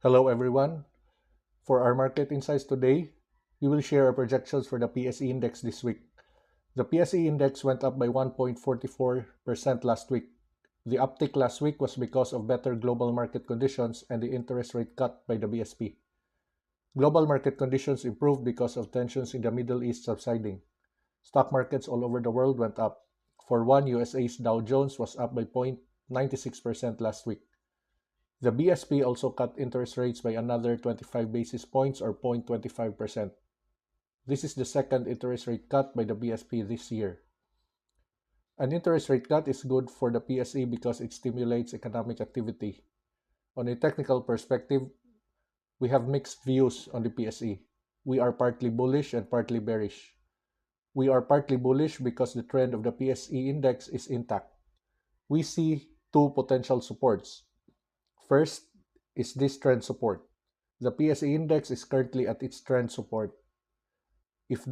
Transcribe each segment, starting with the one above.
Hello everyone. For our market insights today, we will share our projections for the PSE index this week. The PSE index went up by 1.44% last week. The uptick last week was because of better global market conditions and the interest rate cut by the BSP. Global market conditions improved because of tensions in the Middle East subsiding. Stock markets all over the world went up. For one, USA's Dow Jones was up by 0.96% last week. The BSP also cut interest rates by another 25 basis points or 0.25%. This is the second interest rate cut by the BSP this year. An interest rate cut is good for the PSE because it stimulates economic activity. On a technical perspective, we have mixed views on the PSE. We are partly bullish and partly bearish. We are partly bullish because the trend of the PSE index is intact. We see two potential supports. First is this trend support. The PSE index is currently at its trend support. If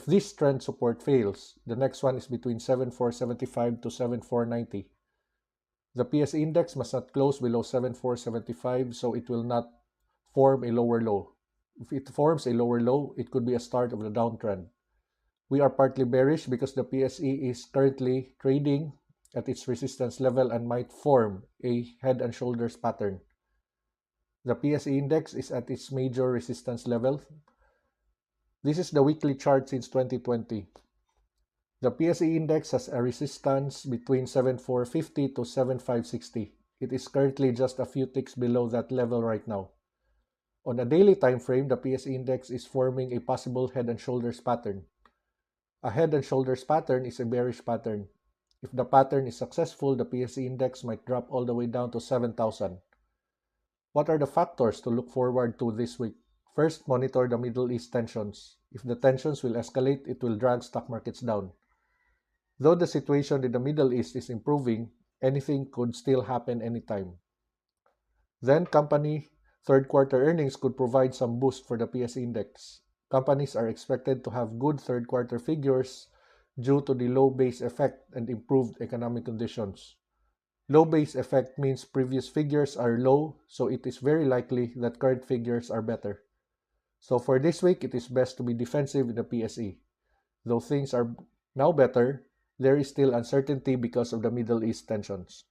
this trend support fails, the next one is between 7475 to 7490. The PSE index must not close below 7475 so it will not form a lower low. If it forms a lower low, it could be a start of the downtrend. We are partly bearish because the PSE is currently trading at its resistance level and might form a head and shoulders pattern. The PSE index is at its major resistance level. This is the weekly chart since 2020. The PSE index has a resistance between 7450 to 7560. It is currently just a few ticks below that level right now. On a daily time frame, the PSE index is forming a possible head and shoulders pattern. A head and shoulders pattern is a bearish pattern. If the pattern is successful, the PSE index might drop all the way down to 7,000. What are the factors to look forward to this week? First, monitor the Middle East tensions. If the tensions will escalate, it will drag stock markets down. Though the situation in the Middle East is improving, anything could still happen anytime. Then, company third quarter earnings could provide some boost for the PSE index. Companies are expected to have good third quarter figures due to the low base effect and improved economic conditions. Low base effect means previous figures are low, so it is very likely that current figures are better. So for this week, it is best to be defensive in the PSE. Though things are now better, there is still uncertainty because of the Middle East tensions.